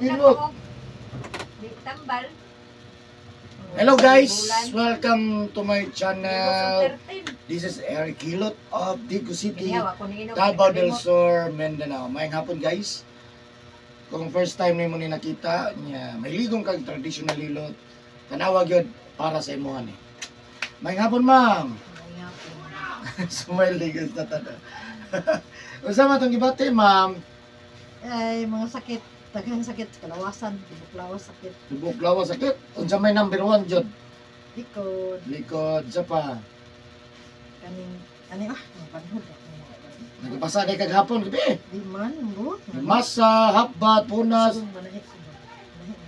Hilot. Tambal. Hello guys, welcome to my channel. This is Eric Hilot of Digo City, Davao del Sur, Mindanao. Mayang hapon guys. Kung first time nimo ni nakita niya, may ligong kag traditional hilot. Tanawag yun para sa imuhan eh. Mayang hapon ma'am. Smile ligos na tada. Usama itong gibati ma'am. Ay, mga sakit. Daghang sakit, kalawasan, buklawas sakit. Buklawas sakit? Unsa may number 1 jud? Likod. Likod, sa pa. Kaning panhod. Nagpasa na kaghapon gabi. Di man, mo. Masa, hapbat, punas.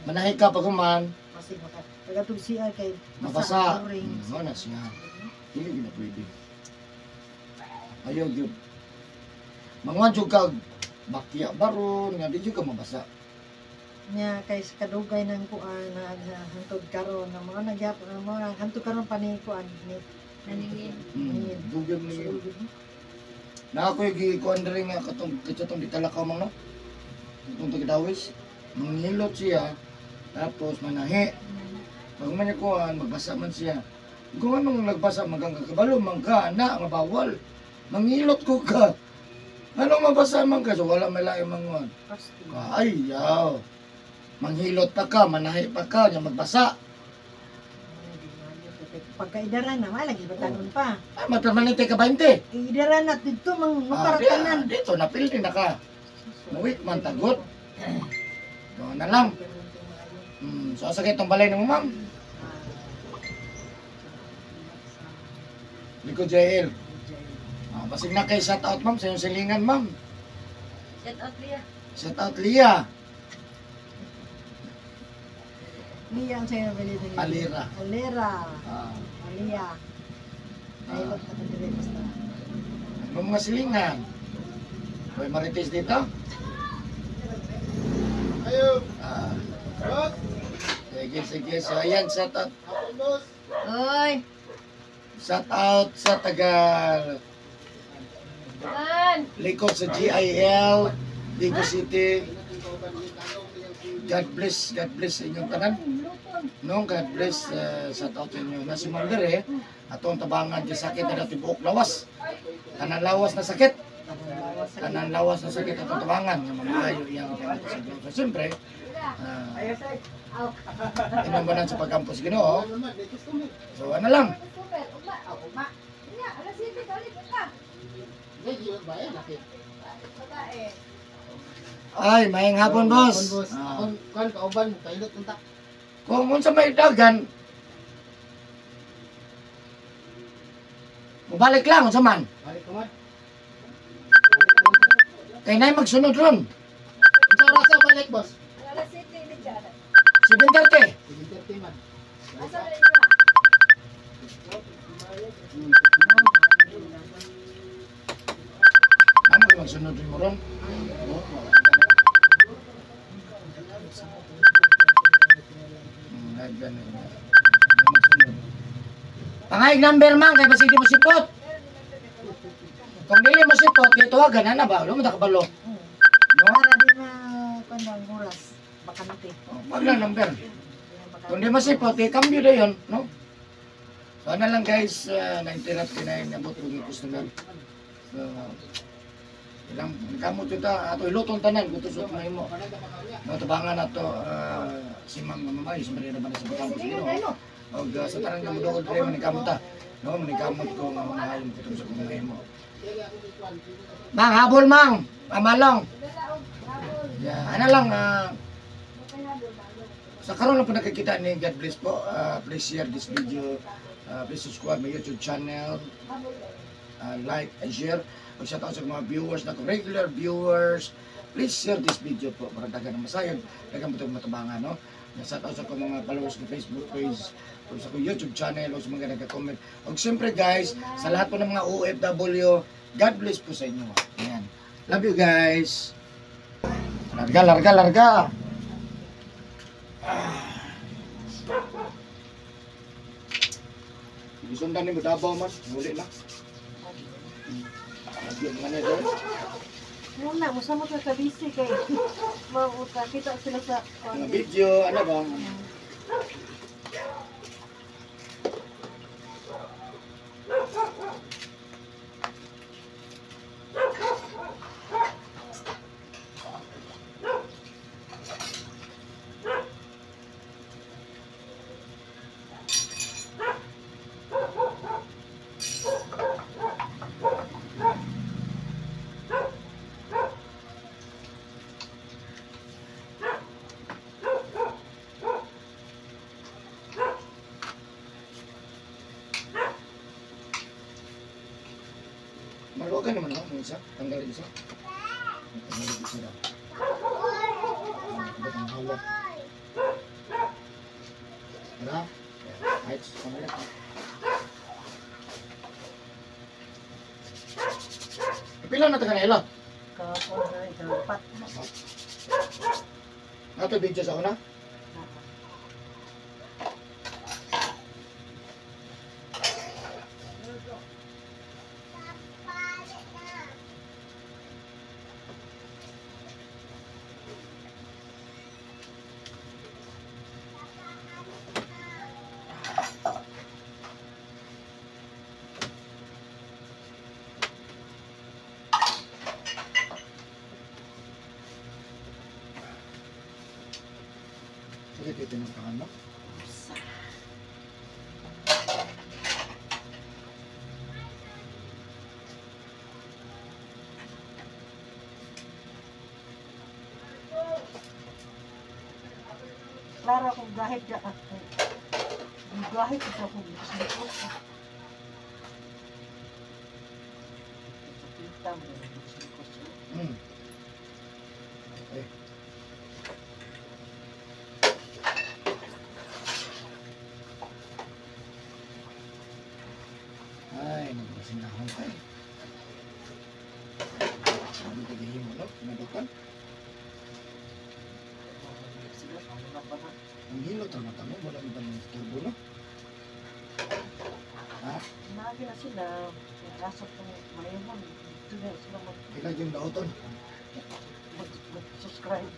Manahik ka pag human. Masig maka. Tagatog siya kay mabasa. Ano na siya. Hindi na pwede. Ayaw yun. Manguan jud kag bakya baron nga di jud ka mabasa. Nya kay sa kadugay ng kuan na hantod karon na mga nagyapon na mga hantod karon pa ni kuan ni naningin. Dugay ni. Na ako gi kuan diri nga katong ditalakaw man no. Itong tagdawis. Mangilot siya tapos manahi. Pag man niya kuan magbasa man siya. Kung anong nagbasa magang kabalo mangka na nga bawal. Mangilot ko ka. Anong mabasa man ka? So wala may laing manguan. Ay, yaw. Manghilot pa ka, manahi pa ka, niya magbasa. Pagkaidaran na, malagi batanon pa. Ay, matramanite ka 20. Idaran na dito, maparatanan. Dito, napildi na ka. Mawit man, tagot. Doon na lang. So, sakit ang balay ng ma'am. Liko JL. Basig na kay shout out ma'am sa iyong silingan ma'am. Shout out Lia. Shout out Lia. Lia ang sa'yo nabili din. Alira. Lia. Nailot na ka dire basta. Ano mga silingan? May marites dito? Ayo. Sige. So ayan, shout out. Oy. Shout out sa Tagal. Likod sa GIL, Digo City. God bless sa inyong tanan. No, God bless shout out sa inyo. Na si Mother atong tabangan di sakit na dati buok lawas. Tanan lawas na sakit. Tanan lawas na sakit atong tabangan nga mamayo iyang sa Ginoo. Siyempre, inambanan sa pagkampos Ginoo. So ano lang. Ay, mayang hapon, boss. Kan kauban kailot unta. Kung unsa may dagan, mubalik lang unsa man. Balik man. Kay nay magsunod ron. Unsa oras sa balik, boss? Alas 7 ni Jana. 7:30. 7:30 man. Asa na inyo? Amo kay magsunod rin mo ron. Pangayag number man kay basig di mo sipot. Kung dili mo sipot, dito tawagan na ba? Wala mo kabalo. No? Para di na kandang oras bakante. Wag lang number. Kung di mo sipot, i-cambio na yun, no? So ano lang guys, 19 nabot ko yung customer. So, ilang kamot yun ta, ato ilutong tanan, gutusot na mo. Natabangan na to, si Mang Mamay, si Maria naman sa Bacampos Ginoo. O sa tanan nga mo doon, tayo manikamot ta. No, manikamot ko nga mga yung gutusot ko mga mo. Mang, habol mang, pamalong. Yeah, ano lang, sa karon lang po nakikita ni God bless po. Please share this video. Please subscribe my YouTube channel. Like and share. Shout out sa mga viewers na regular viewers. Please share this video po para dagan na masayod. Dagan mo itong matabangan, no? Shout out sa mga followers ng Facebook page, o sa YouTube channel, o sa mga nagka-comment. O siyempre guys, sa lahat po ng mga OFW, God bless po sa inyo. Ayan. Love you guys. Larga. Sundan ni mo Davao man, muli na. Lagi mga na doon. Muna, masama ka kabisi kay mauta kita sila sa Mga video, ano ba? Maluwagan naman ako, isa. Tanggalin isa. Tanggalin isa lang. Ba't ang hawak? Wala? Kahit tanggalin ka. Pila na taga na ilo? Kapon na ikapat. Nato video sa una? Sige, titinagpakan mo. Klaro kung gahit ka. Gahit ka sa kong gusto. Hmm. Okay. Ay, nagpasinahon tayo. Sabi tagihin mo, no? Nadukan. Ang hilot ang mata mo, wala mo ba ng turbo, no? Ha? Nagi na sila. Rasap ng mayroon. Sila sila Ila yung nauton. mag-subscribe.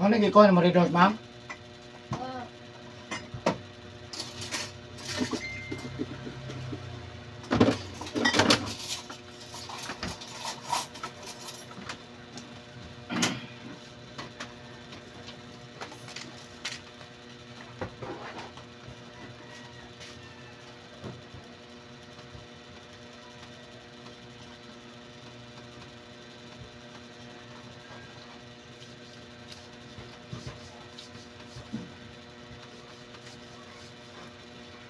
Ano naging ko na maridos, ma'am? Oh.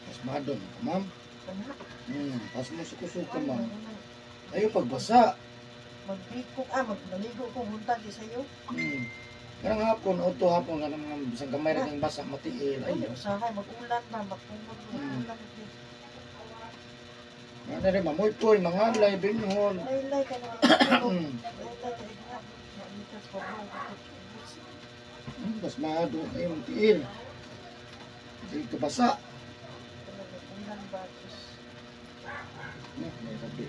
Mas madon, ma'am. Kana. Pas mo suko-suko, ma'am. Ayaw pagbasa. Magligo ko buntag sa iyo. Karang hapon, auto hapon, karang mga bisang gamay rin yung basa, matiil. Ay, Ayaw. usahay mag-ulan na, magpumod ulan. Ano rin, mamoy-poy, mga alay, binhon. Laylay ka na. Hmm. Laylay ka na. Mamitas ko mo. Mas mado, ayaw, matiil. Hindi ka basa. Ulan ba?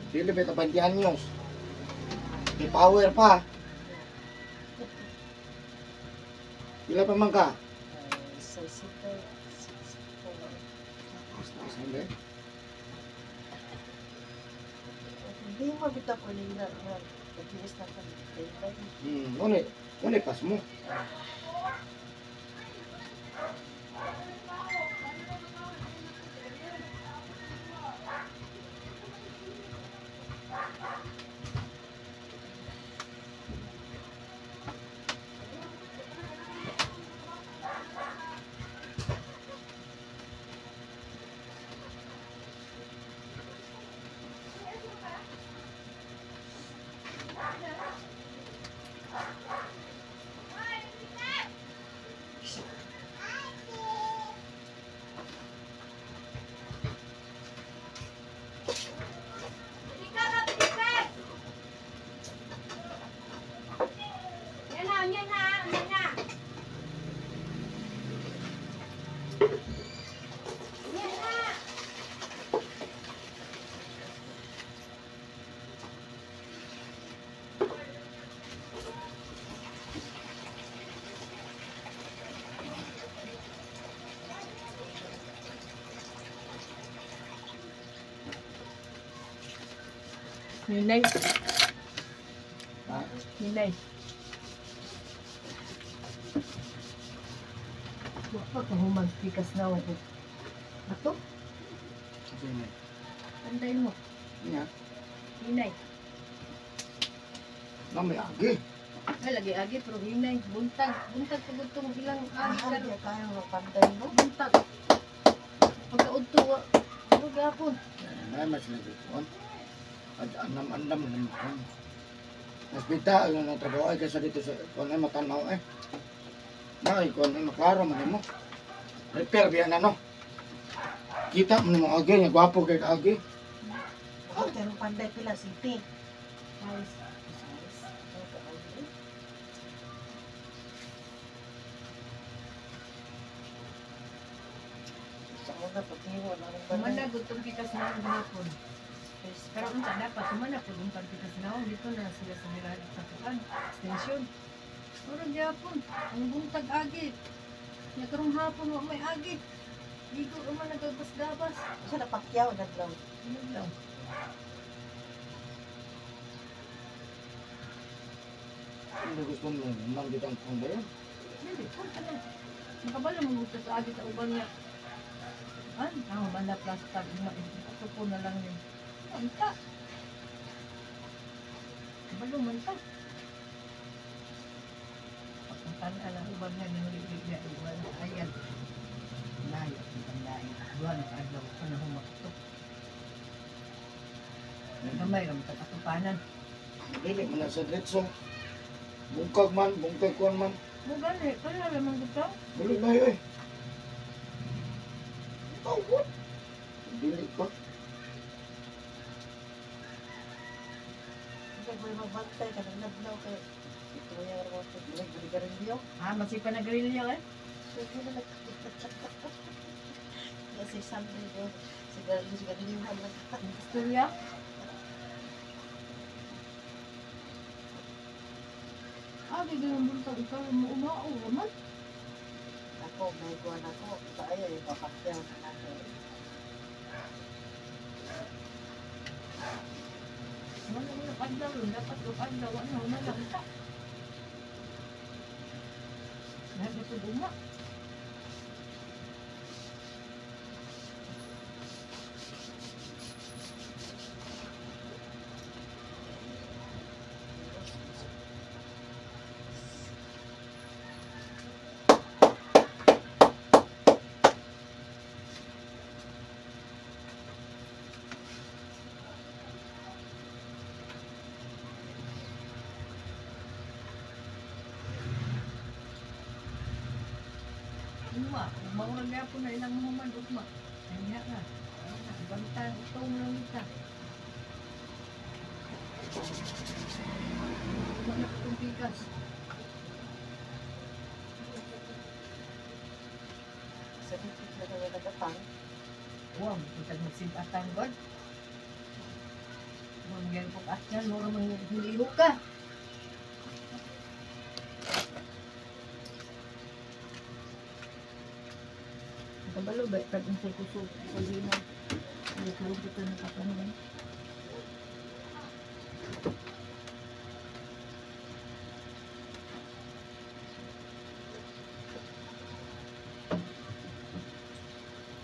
Dili ba ito 20 anyos? May power pa. Pila pa man ka? Sa sito. Sabi? Hindi mo bitaw ko nila na pag-iis na kami. Ngunit pas mo. Ninay. Ha? Ninay. Wapa ka human pikas na ako. Ato? Sino? Panday mo. Nga. Ninay. May agi. Ay, lagi-agi, pero hinay. Buntag. Buntag sa gutong ilang Ang ari. hindi kayo mapanday mo. Buntag. Pagka-udto, ano gapon? Ay, mas nagikuan. At andam naman. Mas bita, yung natrabaho ay kasi dito sa kuan ay matanaw eh. Ay, kuan ay maklaro man mo. Repair biyan ano. Kita mo mo agi, nga gwapo kay agi. Ako pero panday pila city. Guys, Sa mga patiwo na ng sumana gutong pikas na ang gapon. Pero kung sana pa, sumana po yung pagpikas na ako. Dito na sila sa nila sa kuan. Extension. Pero gapon, ang buntag agi. Nakarong hapon wa may agi. Dito naman nagagabas-gabas. Sa napakyaw na daw. Ano daw? Ano gusto mo? Man bitang kung ba yun? Hindi, punta na. Makabala mo gusto sa agi sa uban niya. Ang banda plastic. Ito na lang yun. Manta. Kabalo manta. Pagkantaan ka lang uban niya. Nihulig-lig uban. Ayan. Layo. Ang layo. Buwan. Adlaw. Panahon makito. Gamay lang. Katupanan. Dili man na sa diretso. Bungkag man, bungkag kuan man. Mugani. Kaya naman gusto. Dili na yun eh. Tawad. Dili pa. Hindi ko magbantay ka ng nablaw kay ito yung araw ko. Nagbigarilyo. Masipa na grilyo eh. Sige na kasi Sunday ko. Sigarilyo lang. Istorya. Agi ganun buntag ikaw mo umao naman. Ako, may kuwan ako. Kaya yung papakyaw na nato. Wala mo nakadlaw yun. Dapat nakadlaw. Ano na lang ta. Lahat na ito buma. Uma, umawag na po na ilang human ugma. Kanya ka. Balitan, ito mo lang ita. Manak itong bigas. Sa dikit na kaya nagatang. Wow, kita magsimpatan God. Mamagyan po at yan, mura manghiliho ka. Kabalo ba pag ang kusog pagina hindi kalubutan ng kapanuan.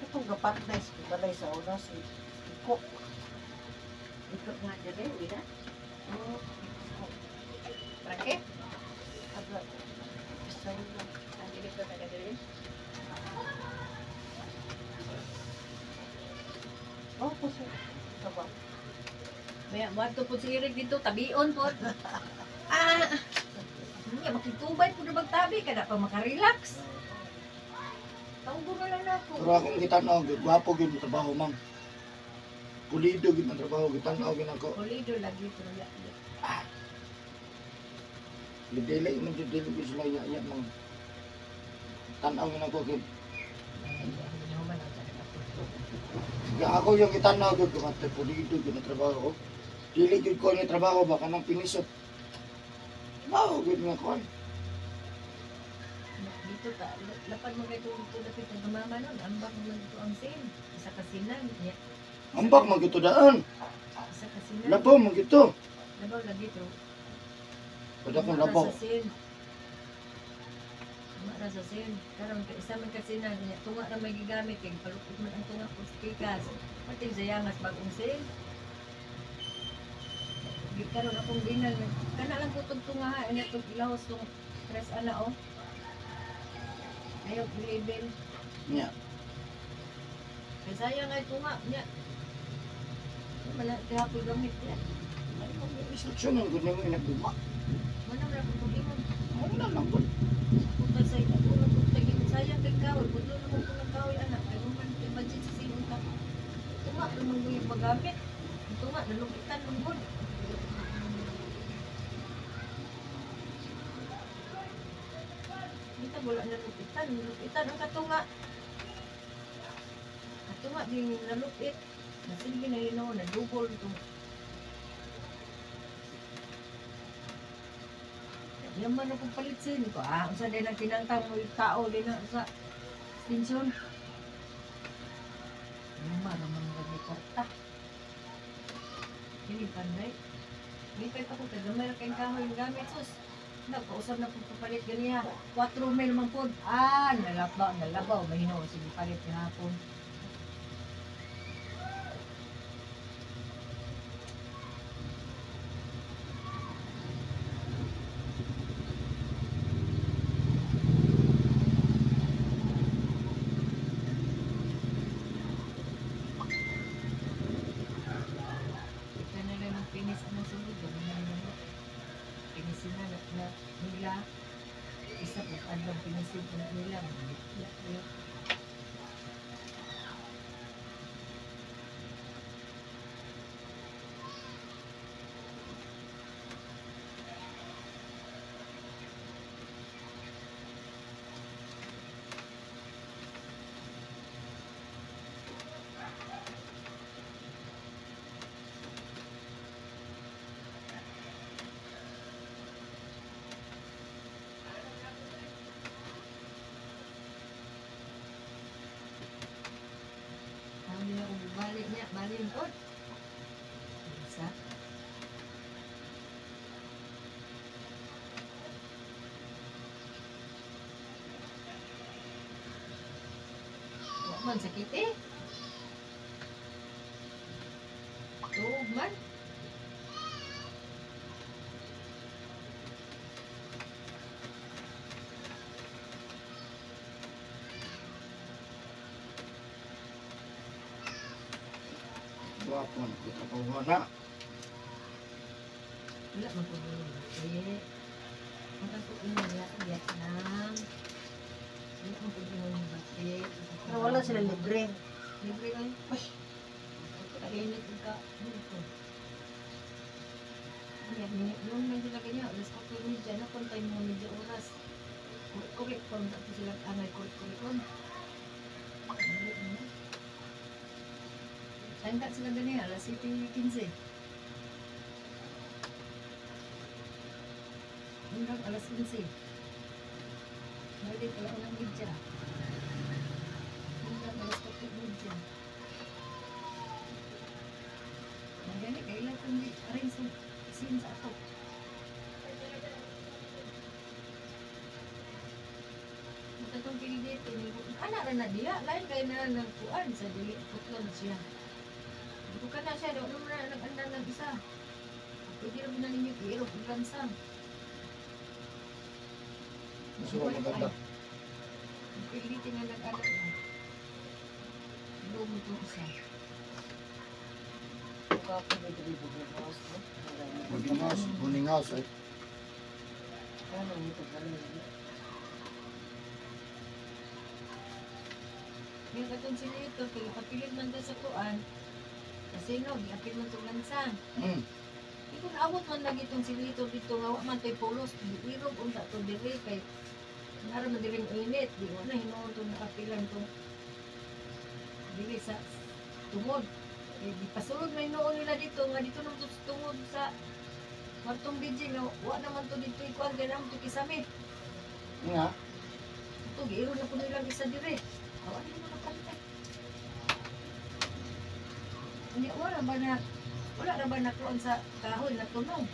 Itong gapat-nice ko balay sa una si Iko. Ito nga dyan eh, wala. Oo. Rakit? Aga. Isa yun lang. Ang dilis ko taga dyan. Oh, puso. Saba. Maya, wato po sirig dito, tabion po. Hindi, makitubay po na magtabi, kada pa makarelax. Tawgo na lang ako. Pero akong gitanaw, gwapo gid mo trabaho mang. Pulido gid ang trabaho, gitanaw gid ako. Pulido lagi pero Dili man jud dili gid sila ya mang. Tanaw gid ako gid. Ya ako yung gitanaw gid ko mate pulido gid ang trabaho. Dili gid ko ni trabaho baka nang pinisot. Trabaho gid nga ko. dito ta, lapad mo kayo dito dapit ang mama nun, ambak mo dito ang sin. Isa kasinan, ya. Ambak man gito daan. Isa kasinan. Labaw man gito. Labaw lagi to. Pada kong labaw. Sa sin. Mara sa sin. Karon ka isa man kasinan, niya tunga ra may gigamit kay palukod man ang tunga og pikas. Pati zayangas bagong sin. Karon akong binal kana lang kutog tunga ha, ina tong ilahos tong tres ana oh. Ayaw label. Nya. Kaya sayang ay tunga niya. Wala kaya ko gamit niya. Instruction ang gud nimo inagduma. Mana ra ko gingon. Wala lang gud. Punta sa ito ko na punta gingon sayang kay kawal. Puto naman ko ng kawal anak. Kaya man kay budget sa sinong ka. Tunga naman mo yung magamit. Tunga nalupitan ng good. Kita wala nalupitan. Nalupitan ang katunga. Katunga din nalupit. Nasilbi na yun ako, nadugol ito. Yan man akong palitsin ko. Usa din ang tinangtang mo yung tao din na sa extension. Yan maraman nga may karta. Hindi panday. Lipay pa ko kagamay na kayong kahoy yung gamit. Sus, nagkausap na kong kapalit ganiya. 4 mil man po. Nalabaw. Mahinaw. Sige, palit niya hapon. Pinis ang sunod, pinisin na nila. Isa po, adlang pinisin po nila. man. Wapon, kita pa na. Wala man po yung laki. Matang po yung Vietnam. Wala man po yung batik. Pero wala sila libre. Libre kayo. Ay! Kainit ka. Dito. Yung medyo lagay niya, alas 4 media, napuntay mga media oras. Kurik ko, tapos sila anay kurik ko. Tangkat sila ganyan, alas 7:15. Hanggang alas 15. Pwede pala ko ng media. Hanggang alas 4 media. Magani, kailan kong arrange sa scene sa ako. Matatong pilit, anak na diya, lain kayo na ng kuan sa dili, putlon siya. Ito ka na siya, doon naman na nag-anda ng isa. Pwede naman na ninyo i-irog ang lansang. Masuro maganda. Pilitin na nag-anak na. Doon mo ito isa. Kapag may dali po ng house, no? Magnamas, buning house eh. Ano ito pala yun? Yung katong sila ito, kapilit man doon sa kuan. Kasi no, giapil man itong lansang. Kung awat man lagi itong silito dito, nga man ito'y pulos, irog, unta ito diri, kay nara madiring init, di mo na hinuon itong nakapilan itong diri sa tungod. Eh, di pasulod na hinuon nila dito, nga dito naman ito tungod sa martong bidji, nga wa naman ito dito ikuan, kaya naman ito kisame. Nga, Ito, giiro na po nilang isa diri. Awan din mo napantay. Hindi, wala na ba nakuan sa kahoy na tunog?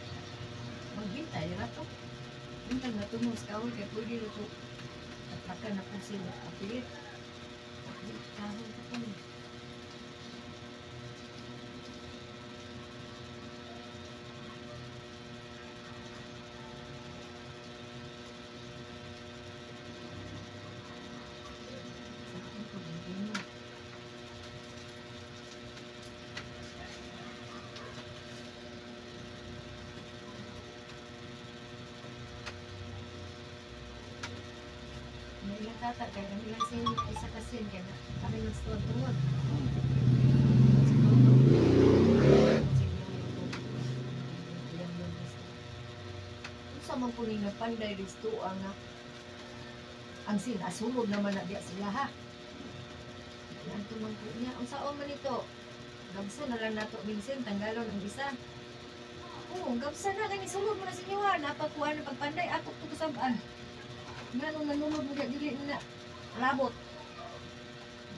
Maghintay na to. Hintay na tunog sa kahoy, kaya pwede na ito. At na po sila, apilit. Kahoy ka pa rin. Ilang tata, kaya ang ilang sin, isa kasin, kaya kami nag-store tungod. Sa mga po nila panday risto ang sin, asulog naman na diya sila ha. Yan tumang po niya. Ang saan man ito, gabso na lang nato minsan, tanggalon ang isa. Oo, gabsa na, kaya isulog mo na sa inyo ha. Napakuha na pagpanday, atok ito kasabaan. Nga nung nanunod mo dili na labot.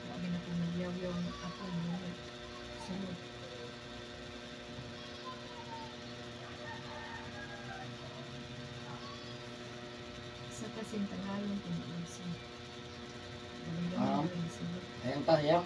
Sabi na kung nagyaw-yaw ako nunod. Sunod. Sa kasing tangalong pinag-usin. ayang tayang.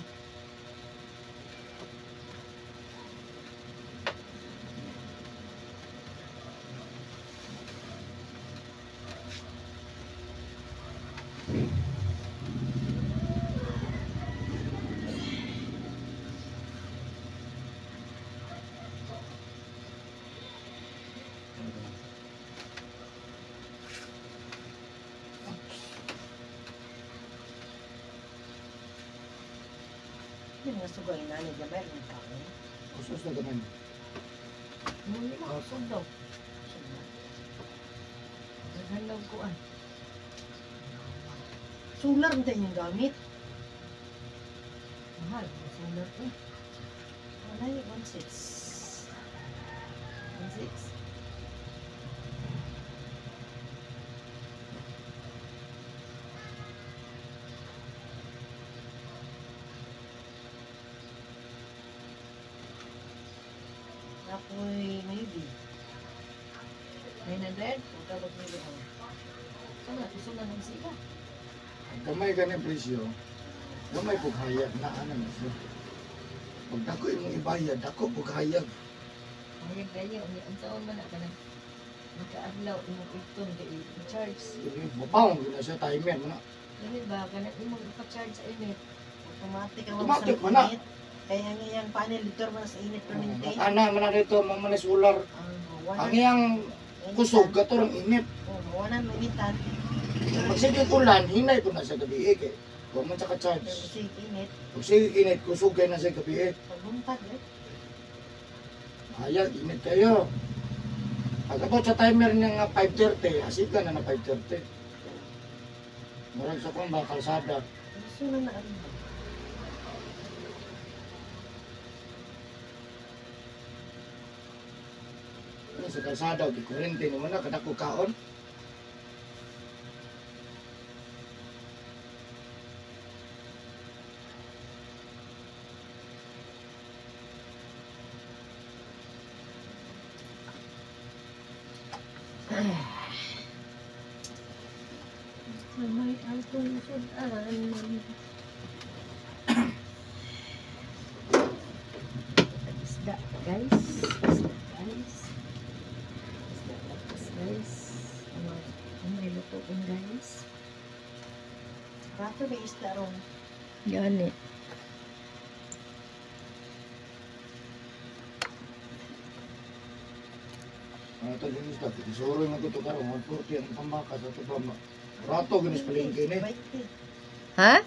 Yung gusto ko yung nanay na meron ka. Usos na ganun. Muli mo, sundaw. Naghandaw ko Solar mo tayo yung gamit. Mahal, sulat eh. Wala yung 1.6. 1.6. Ako'y maybe. 900? Kung tapos maybe ako. Sana, gusto na nung sila. Gamay ganang presyo, gamay po hayag na ano na siya. Pag dako yung ibayad, dako po hayag. Ayang kayo, ang taon man na ka na nakaadlaw, imong itong i-charge. Mapawang gina siya timer mo na. Dili ba, ganun imong ipa-charge sa init. Automatic ang Automatic sa man na. init. Kaya ang iyang panel dito man sa init permanente. Ana man na dito mga solar. Ang iyang kusog katurang init. Wanan mainitan. Pag sige ulan, hinay ko na sa gabi kay huwag man sa ka-charge. Pero kasi init. Pag sige init, kusog kayo na sa gabi Pagbuntag eh. Ayan, init kayo. Pag abot sa timer niya nga 5:30, asig ka na na 5:30. Marag sa kong ba, kalsada. Gusto na na rin. Ano sa kalsada, di kurente naman na, kadako kaon. May altong sudan. Isda, guys. Isda, guys. Isda, guys. Ang may luto ko, guys. Rato may isda ron. Gani. Ano ito din isda, isuro yung ito karong, 140 ang pambaka sa ito pa. Rato, ginis palingki ni. 20. Ha?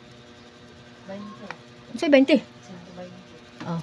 20. Sa 20? 120. Oh.